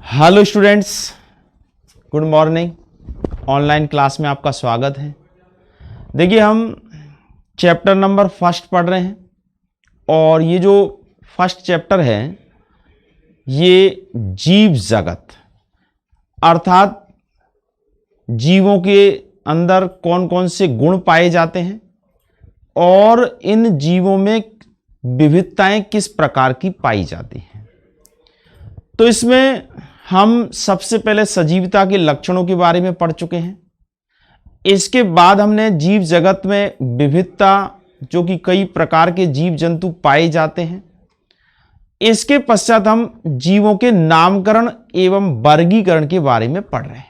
Hello students, good morning. Online class में आपका स्वागत है। देखिए, हम चैप्टर नंबर फर्स्ट पढ़ रहे हैं और ये जो फर्स्ट चैप्टर है ये जीव जगत अर्थात जीवों के अंदर कौन कौन से गुण पाए जाते हैं और इन जीवों में विविधताएं किस प्रकार की पाई जाती हैं। तो इसमें हम सबसे पहले सजीवता के लक्षणों के बारे में पढ़ चुके हैं। इसके बाद हमने जीव जगत में विविधता, जो कि कई प्रकार के जीव जंतु पाए जाते हैं। इसके पश्चात हम जीवों के नामकरण एवं वर्गीकरण के बारे में पढ़ रहे हैं।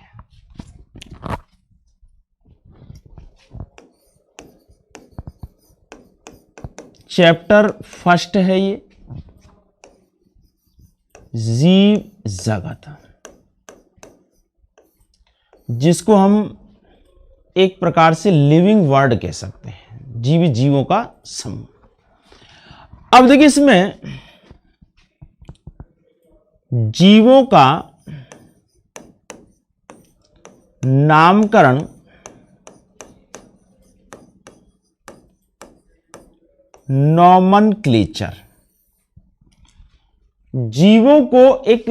चैप्टर फर्स्ट है ये जीव जगत, जिसको हम एक प्रकार से लिविंग वर्ल्ड कह सकते हैं, जीवित जीवों का समूह। अब देखिए, इसमें जीवों का नामकरण नॉमनक्लेचर, जीवों को एक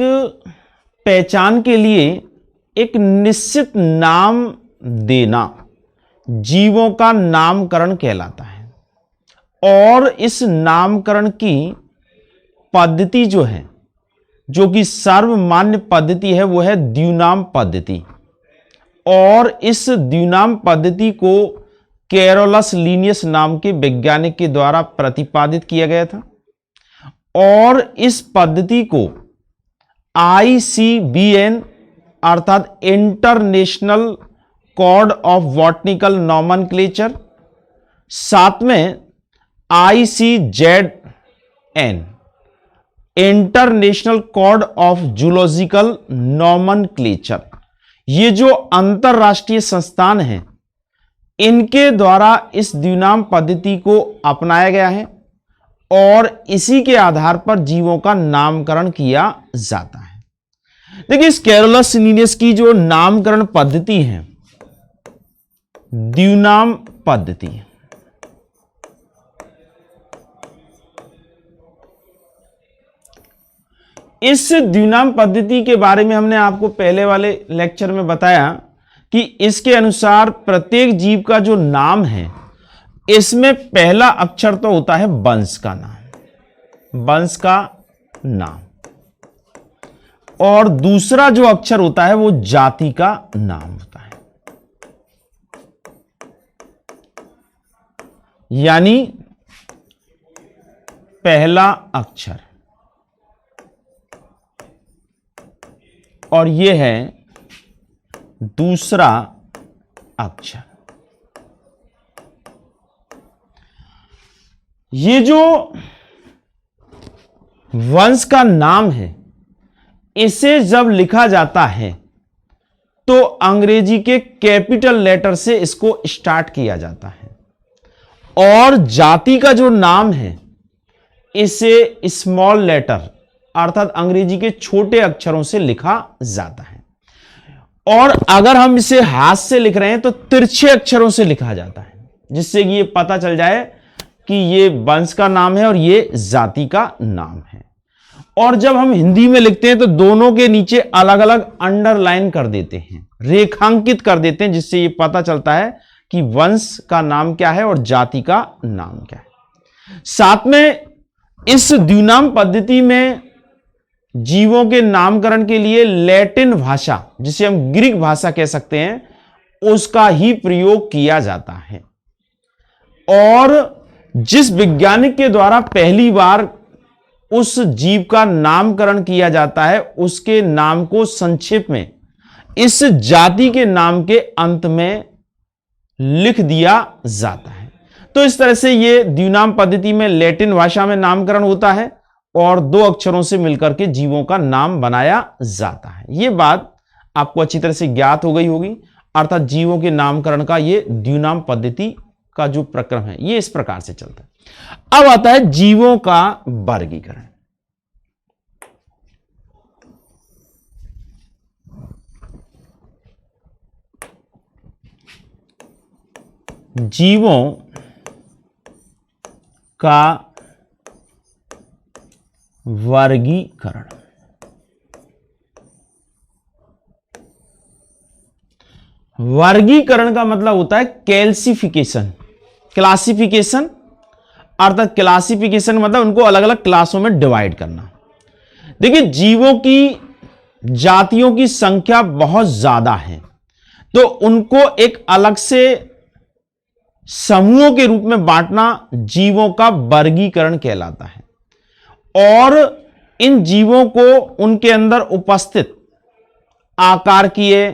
पहचान के लिए एक निश्चित नाम देना जीवों का नामकरण कहलाता है। और इस नामकरण की पद्धति जो है, जो कि सर्वमान्य पद्धति है, वो है द्विनाम पद्धति। और इस द्विनाम पद्धति को कैरोलस लिनियस नाम के वैज्ञानिक के द्वारा प्रतिपादित किया गया था। और इस पद्धति को ICBN अर्थात international code of botanical nomenclature, साथ में ICZN international code of zoological nomenclature, ये जो अंतरराष्ट्रीय संस्थान हैं, इनके द्वारा इस द्विनाम पद्धति को अपनाया गया है और इसी के आधार पर जीवों का नामकरण किया जाता है। देखिए, इस कैरोलस लिनियस की जो नामकरण पद्धति है, द्विनाम पद्धति, इस द्विनाम पद्धति के बारे में हमने आपको पहले वाले लेक्चर में बताया कि इसके अनुसार प्रत्येक जीव का जो नाम है, इसमें पहला अक्षर तो होता है वंश का नाम, वंश का नाम, और दूसरा जो अक्षर होता है वो जाति का नाम होता है। यानी पहला अक्षर, और यह है दूसरा अक्षर। ये जो वंश का नाम है, इसे जब लिखा जाता है तो अंग्रेजी के कैपिटल लेटर से इसको स्टार्ट किया जाता है, और जाति का जो नाम है इसे स्मॉल लेटर अर्थात अंग्रेजी के छोटे अक्षरों से लिखा जाता है। और अगर हम इसे हाथ से लिख रहे हैं तो तिरछे अक्षरों से लिखा जाता है, जिससे कि ये पता चल जाए कि ये वंश का नाम है और ये जाति का नाम है। और जब हम हिंदी में लिखते हैं तो दोनों के नीचे अलग अलग अंडरलाइन कर देते हैं, रेखांकित कर देते हैं, जिससे ये पता चलता है कि वंश का नाम क्या है और जाति का नाम क्या है। साथ में इस द्विनाम पद्धति में जीवों के नामकरण के लिए लैटिन भाषा, जिसे हम ग्रीक भाषा कह सकते हैं, उसका ही प्रयोग किया जाता है। और जिस वैज्ञानिक के द्वारा पहली बार उस जीव का नामकरण किया जाता है, उसके नाम को संक्षेप में इस जाति के नाम के अंत में लिख दिया जाता है। तो इस तरह से ये द्विनाम पद्धति में लैटिन भाषा में नामकरण होता है और दो अक्षरों से मिलकर के जीवों का नाम बनाया जाता है। यह बात आपको अच्छी तरह से ज्ञात हो गई होगी। अर्थात जीवों के नामकरण का यह द्विनाम पद्धति का जो प्रक्रम है, यह इस प्रकार से चलता है। अब आता है जीवों का वर्गीकरण। जीवों का वर्गीकरण। वर्गीकरण का मतलब होता है कैल्सिफिकेशन, क्लासिफिकेशन, अर्थात क्लासिफिकेशन मतलब उनको अलग अलग क्लासों में डिवाइड करना। देखिए, जीवों की जातियों की संख्या बहुत ज्यादा है, तो उनको एक अलग से समूहों के रूप में बांटना जीवों का वर्गीकरण कहलाता है। और इन जीवों को उनके अंदर उपस्थित आकारकीय,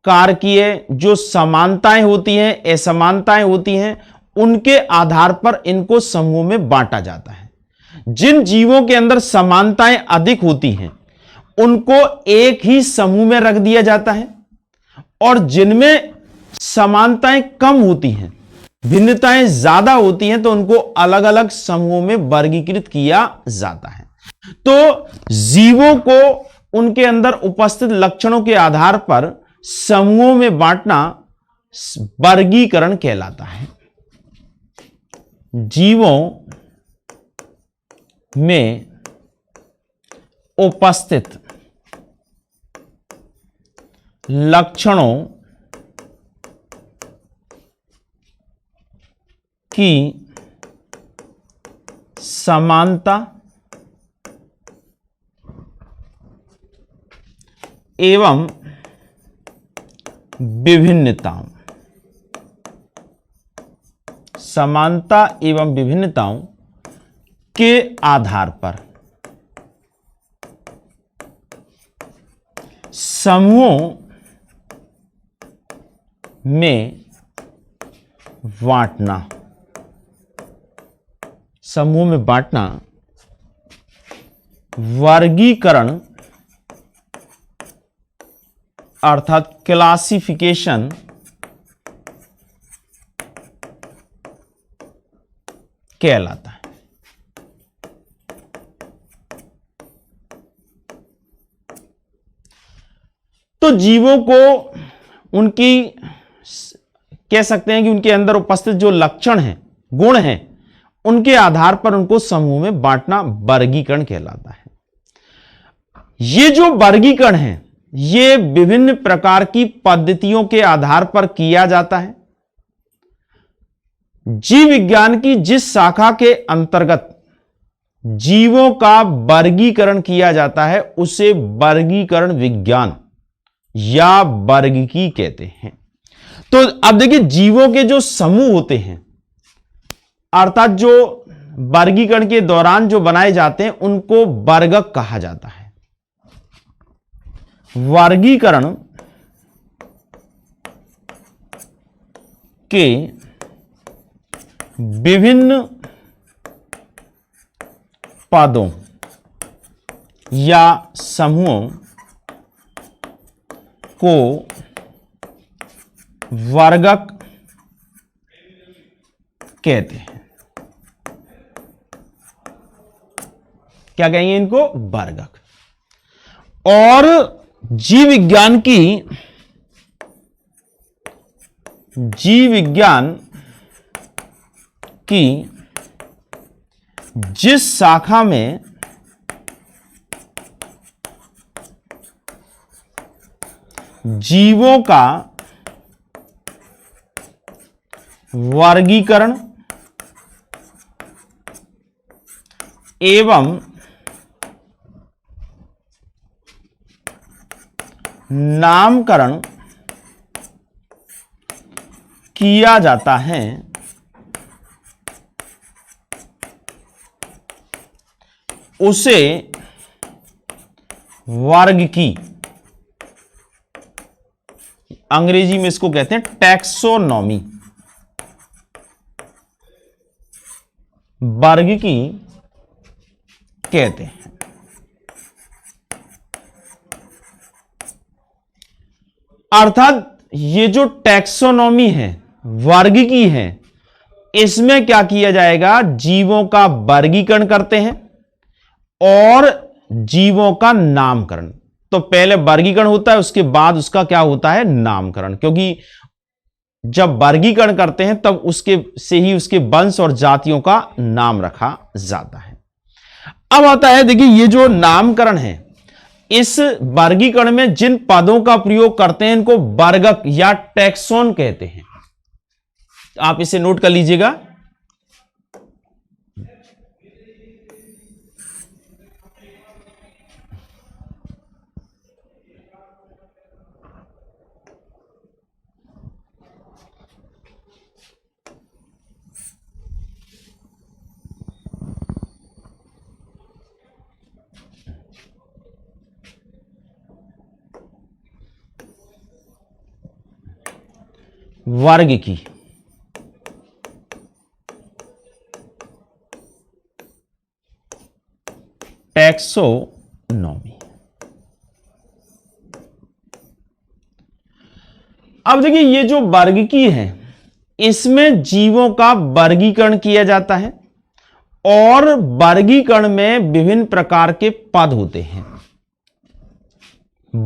कारकीय जो समानताएं होती हैं, असमानताएं होती हैं, उनके आधार पर इनको समूहों में बांटा जाता है। जिन जीवों के अंदर समानताएं अधिक होती हैं उनको एक ही समूह में रख दिया जाता है, और जिनमें समानताएं कम होती हैं, भिन्नताएं ज्यादा होती हैं, तो उनको अलग अलग समूहों में वर्गीकृत किया जाता है। तो जीवों को उनके अंदर उपस्थित लक्षणों के आधार पर समूहों में बांटना वर्गीकरण कहलाता है। जीवों में उपस्थित लक्षणों की समानता एवं विभिन्नताओं, समानता एवं विभिन्नताओं के आधार पर समूहों में बांटना, समूह में बांटना वर्गीकरण अर्थात क्लासिफिकेशन कहलाता है। तो जीवों को उनकी कह सकते हैं कि उनके अंदर उपस्थित जो लक्षण हैं, गुण हैं, उनके आधार पर उनको समूह में बांटना वर्गीकरण कहलाता है। ये जो वर्गीकरण है ये विभिन्न प्रकार की पद्धतियों के आधार पर किया जाता है। जीव विज्ञान की जिस शाखा के अंतर्गत जीवों का वर्गीकरण किया जाता है उसे वर्गीकरण विज्ञान या वर्गीकी कहते हैं। तो अब देखिए, जीवों के जो समूह होते हैं अर्थात जो वर्गीकरण के दौरान जो बनाए जाते हैं उनको वर्गक कहा जाता है। वर्गीकरण के विभिन्न पदों या समूहों को वर्गक कहते हैं। क्या कहेंगे इनको? वर्गक। और जीव विज्ञान की जिस शाखा में जीवों का वर्गीकरण एवं नामकरण किया जाता है उसे वर्गीकी, अंग्रेजी में इसको कहते हैं टैक्सोनॉमी, वर्गीकी कहते हैं। अर्थात ये जो टैक्सोनॉमी है, वर्गीकी है, इसमें क्या किया जाएगा? जीवों का वर्गीकरण करते हैं और जीवों का नामकरण। तो पहले वर्गीकरण होता है, उसके बाद उसका क्या होता है? नामकरण। क्योंकि जब वर्गीकरण करते हैं तब उसके से ही उसके वंश और जातियों का नाम रखा जाता है। अब आता है, देखिए ये जो नामकरण है, इस वर्गीकरण में जिन पदों का प्रयोग करते हैं इनको वर्गक या टैक्सोन कहते हैं। आप इसे नोट कर लीजिएगा। वर्ग की टैक्सोनॉमी। अब देखिए ये जो वर्गीकी है इसमें जीवों का वर्गीकरण किया जाता है और वर्गीकरण में विभिन्न प्रकार के पद होते हैं।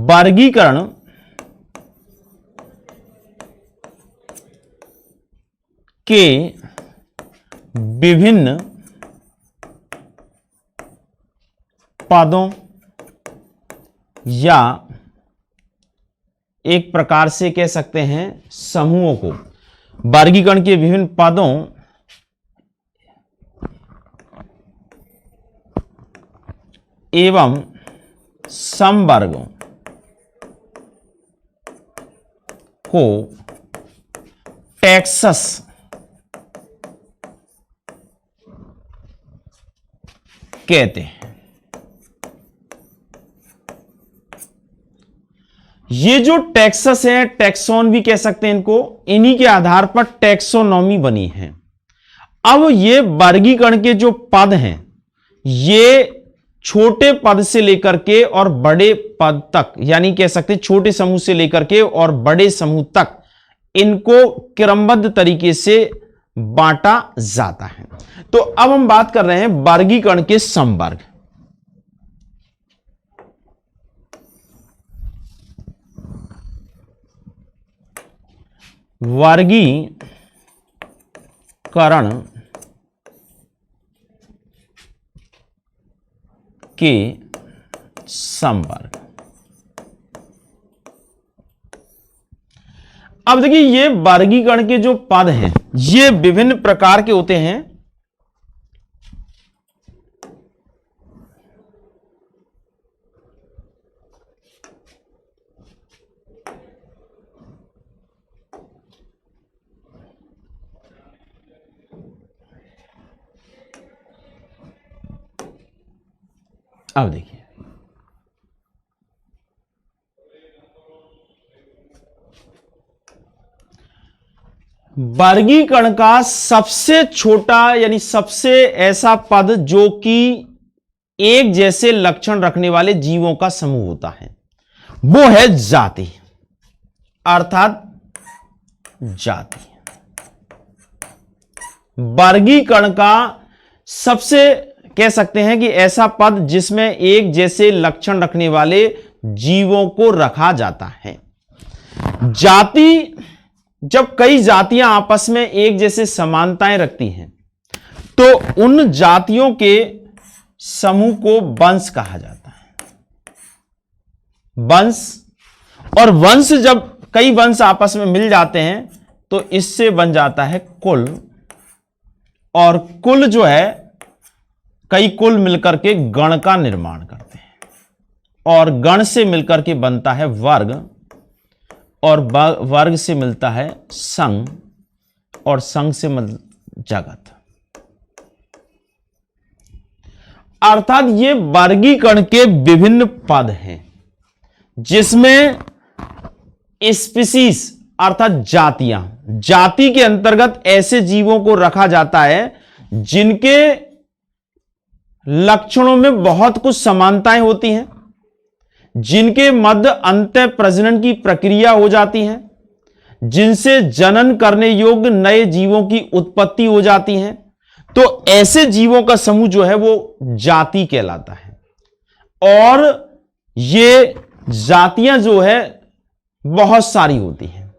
वर्गीकरण के विभिन्न पदों या एक प्रकार से कह सकते हैं समूहों को, वर्गीकरण के विभिन्न पदों एवं समवर्गों को टैक्सस कहते हैं। ये जो टैक्सस है, टैक्सोन भी कह सकते हैं इनको, इन्हीं के आधार पर टैक्सोनॉमी बनी है। अब ये वर्गीकरण के जो पद हैं ये छोटे पद से लेकर के और बड़े पद तक, यानी कह सकते हैं छोटे समूह से लेकर के और बड़े समूह तक इनको क्रमबद्ध तरीके से बांटा जाता है। तो अब हम बात कर रहे हैं वर्गीकरण के समवर्ग। वर्गीकरण के समवर्ग। अब देखिए ये वर्गीकरण के जो पद हैं ये विभिन्न प्रकार के होते हैं। अब देखिए वर्गीकरण का सबसे छोटा यानी सबसे ऐसा पद जो कि एक जैसे लक्षण रखने वाले जीवों का समूह होता है वो है जाति, अर्थात जाति। वर्गीकरण का सबसे कह सकते हैं कि ऐसा पद जिसमें एक जैसे लक्षण रखने वाले जीवों को रखा जाता है। जाति, जब कई जातियां आपस में एक जैसे समानताएं रखती हैं तो उन जातियों के समूह को वंश कहा जाता है। वंश, और वंश जब कई वंश आपस में मिल जाते हैं तो इससे बन जाता है कुल, और कुल जो है कई कुल मिलकर के गण का निर्माण करते हैं, और गण से मिलकर के बनता है वर्ग, और वर्ग से मिलता है संघ, और संघ से जगत। अर्थात ये वर्गीकरण के विभिन्न पद हैं जिसमें स्पीसीज अर्थात जातियां, जाति के अंतर्गत ऐसे जीवों को रखा जाता है जिनके लक्षणों में बहुत कुछ समानताएं होती हैं, जिनके मध्य अंतः प्रजनन की प्रक्रिया हो जाती है, जिनसे जनन करने योग्य नए जीवों की उत्पत्ति हो जाती है। तो ऐसे जीवों का समूह जो है वो जाति कहलाता है। और ये जातियां जो है बहुत सारी होती हैं,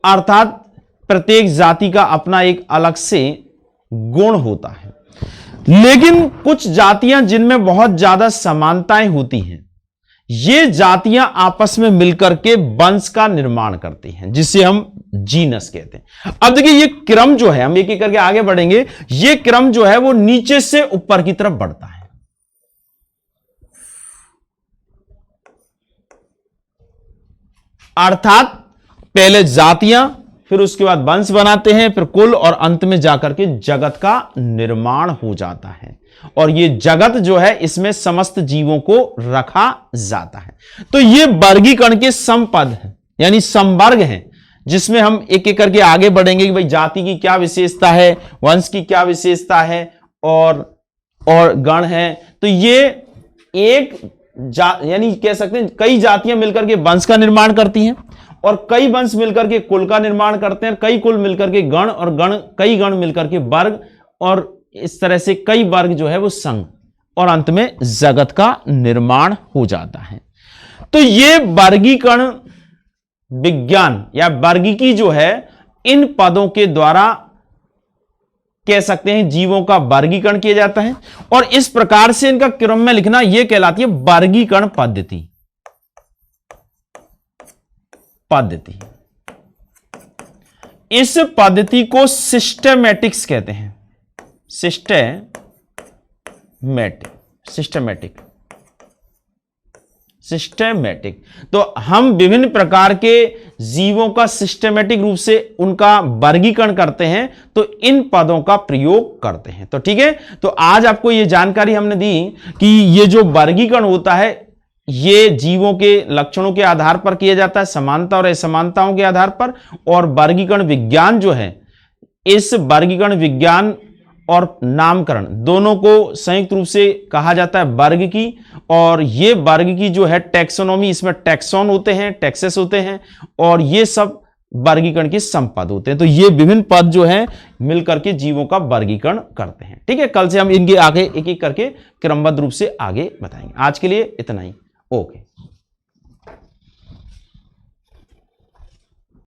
अर्थात प्रत्येक जाति का अपना एक अलग से गुण होता है, लेकिन कुछ जातियां जिनमें बहुत ज्यादा समानताएं होती हैं, ये जातियां आपस में मिलकर के वंश का निर्माण करती हैं, जिसे हम जीनस कहते हैं। अब देखिए ये क्रम जो है, हम एक एक करके आगे बढ़ेंगे, ये क्रम जो है वो नीचे से ऊपर की तरफ बढ़ता है। अर्थात पहले जातियां, फिर उसके बाद वंश बनाते हैं, फिर कुल, और अंत में जाकर के जगत का निर्माण हो जाता है। और ये जगत जो है इसमें समस्त जीवों को रखा जाता है। तो ये वर्गीकरण के समपद हैं, यानी समवर्ग हैं, जिसमें हम एक एक करके आगे बढ़ेंगे कि भाई जाति की क्या विशेषता है, वंश की क्या विशेषता है, और गण है। तो ये एक यानी कह सकते हैं कई जातियां मिलकर के वंश का निर्माण करती हैं, और कई वंश मिलकर के कुल का निर्माण करते हैं, कई कुल मिलकर के गण, और कई गण मिलकर के वर्ग, और इस तरह से कई वर्ग जो है वो संघ, और अंत में जगत का निर्माण हो जाता है। तो ये वर्गीकरण विज्ञान या वर्गीकी जो है, इन पदों के द्वारा कह सकते हैं जीवों का वर्गीकरण किया जाता है, और इस प्रकार से इनका क्रम में लिखना यह कहलाती है वर्गीकरण पद्धति। इस पद्धति को सिस्टेमैटिक्स कहते हैं। सिस्टेमैटिक। तो हम विभिन्न प्रकार के जीवों का सिस्टेमैटिक रूप से उनका वर्गीकरण करते हैं, तो इन पदों का प्रयोग करते हैं। तो ठीक है, तो आज आपको यह जानकारी हमने दी कि ये जो वर्गीकरण होता है, ये जीवों के लक्षणों के आधार पर किया जाता है, समानता और असमानताओं के आधार पर। और वर्गीकरण विज्ञान जो है, इस वर्गीकरण विज्ञान और नामकरण दोनों को संयुक्त रूप से कहा जाता है वर्ग की। और ये वर्ग की जो है टैक्सोनॉमी, इसमें टैक्सॉन होते हैं, टैक्सेस होते हैं, और ये सब वर्गीकरण के संपद होते हैं। तो ये विभिन्न पद जो हैं मिलकर के जीवों का वर्गीकरण करते हैं। ठीक है, कल से हम इनके आगे एक एक करके क्रमबद्ध रूप से आगे बताएंगे। आज के लिए इतना ही। ओके।